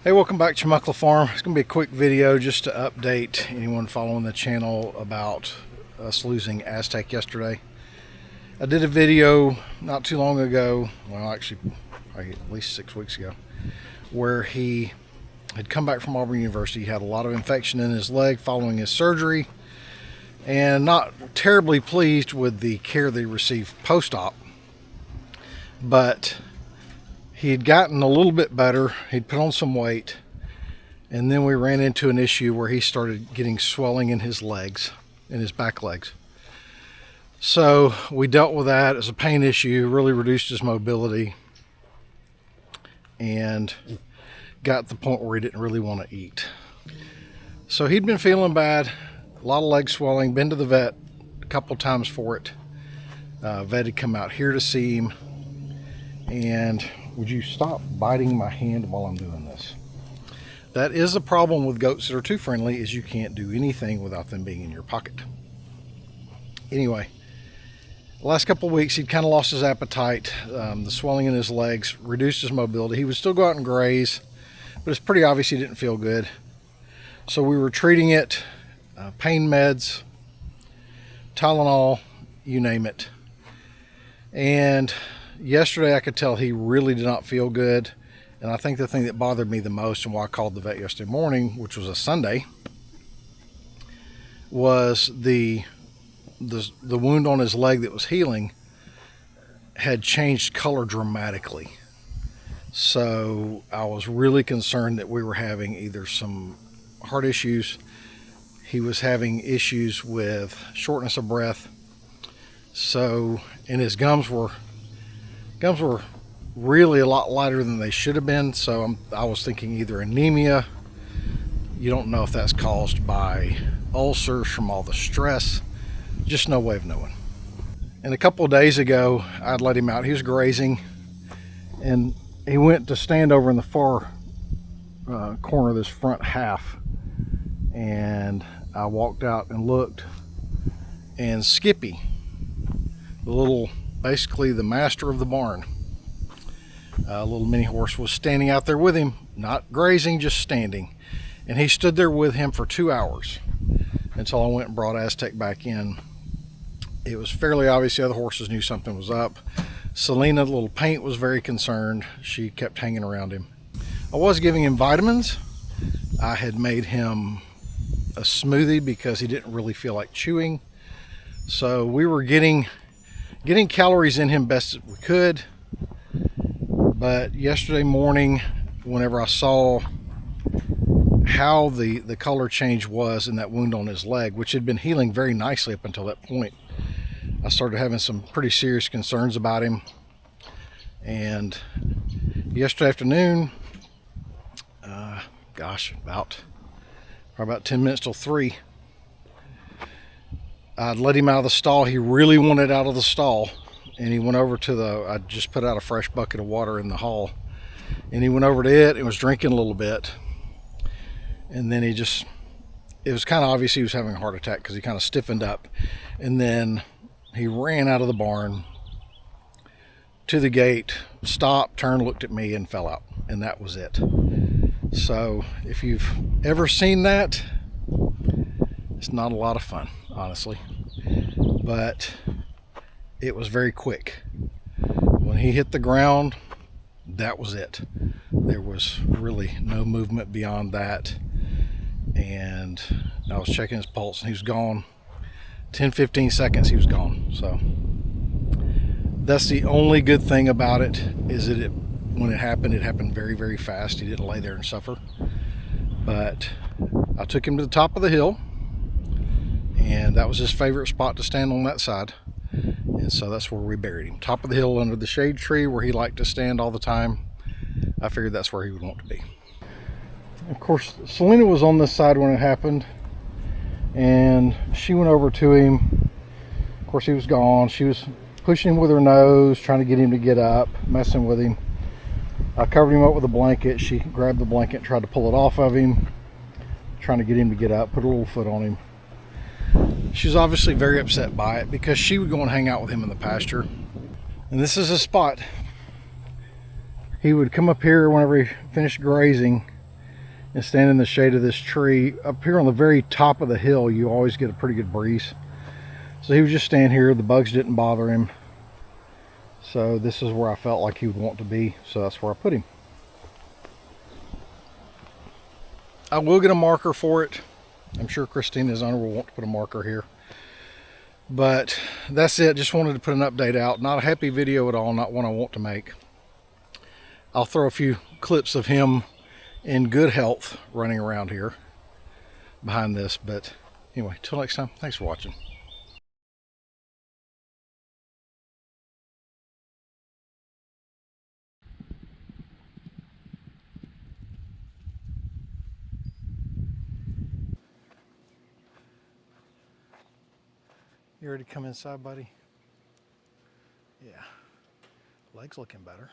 Hey, welcome back to Muckla Farm. It's going to be a quick video just to update anyone following the channel about us losing Aztec yesterday. I did a video not too long ago, well actually at least 6 weeks ago, where he had come back from Auburn University. He had a lot of infection in his leg following his surgery and not terribly pleased with the care that he received post-op, but he had gotten a little bit better. He'd put on some weight, and then we ran into an issue where he started getting swelling in his legs, in his back legs. So we dealt with that as a pain issue, really reduced his mobility, and got to the point where he didn't really want to eat. So he'd been feeling bad, a lot of leg swelling, been to the vet a couple times for it. Vet had come out here to see him, and would you stop biting my hand while I'm doing this? That is a problem with goats that are too friendly, is you can't do anything without them being in your pocket. Anyway, the last couple of weeks he'd kind of lost his appetite. The swelling in his legs reduced his mobility. He would still go out and graze, but it's pretty obvious he didn't feel good. So we were treating it, pain meds, Tylenol, you name it. And yesterday I could tell he really did not feel good, and I think the thing that bothered me the most, and why I called the vet yesterday morning, which was a Sunday, was the wound on his leg that was healing had changed color dramatically. So I was really concerned that we were having either some heart issues, he was having issues with shortness of breath, and his gums were really a lot lighter than they should have been. So I was thinking either anemia. You don't know if that's caused by ulcers from all the stress. Just no way of knowing. And a couple of days ago, I'd let him out. He was grazing, and he went to stand over in the far corner of this front half. And I walked out and looked, and Skippy, basically the master of the barn, a little mini horse, was standing out there with him, not grazing, just standing. And he stood there with him for 2 hours until I went and brought Aztec back in. It was fairly obvious the other horses knew something was up. Selena, the little paint, was very concerned. She kept hanging around him. I was giving him vitamins. I had made him a smoothie because he didn't really feel like chewing. So we were getting calories in him best as we could. But yesterday morning, whenever I saw how the color change was in that wound on his leg, which had been healing very nicely up until that point, I started having some pretty serious concerns about him. And yesterday afternoon, about 10 minutes till 3, I'd let him out of the stall. He really wanted out of the stall, and he went over to I just put out a fresh bucket of water in the hall, and he went over to it and was drinking a little bit. And then it was kind of obvious he was having a heart attack because he kind of stiffened up. And then he ran out of the barn to the gate, stopped, turned, looked at me, and fell out. And that was it. So if you've ever seen that, it's not a lot of fun, honestly. But it was very quick. When he hit the ground, that was it. There was really no movement beyond that. And I was checking his pulse, and he was gone. 10-15 seconds, he was gone. So that's the only good thing about it, is that when it happened very, very fast. He didn't lay there and suffer. But I took him to the top of the hill, and that was his favorite spot to stand, on that side. And so that's where we buried him. Top of the hill under the shade tree where he liked to stand all the time. I figured that's where he would want to be. Of course, Selena was on this side when it happened, and she went over to him. Of course, he was gone. She was pushing him with her nose, trying to get him to get up, messing with him. I covered him up with a blanket. She grabbed the blanket and tried to pull it off of him, trying to get him to get up, put a little foot on him. She was obviously very upset by it because she would go and hang out with him in the pasture. And this is a spot. He would come up here whenever he finished grazing and stand in the shade of this tree. Up here on the very top of the hill, you always get a pretty good breeze. So he would just stand here. The bugs didn't bother him. So this is where I felt like he would want to be. So that's where I put him. I will get a marker for it. I'm sure Christina, his owner, will want to put a marker here. But that's it. Just wanted to put an update out. Not a happy video at all. Not one I want to make. I'll throw a few clips of him in good health running around here behind this. But anyway, till next time, thanks for watching. You ready to come inside, buddy? Yeah. Legs looking better.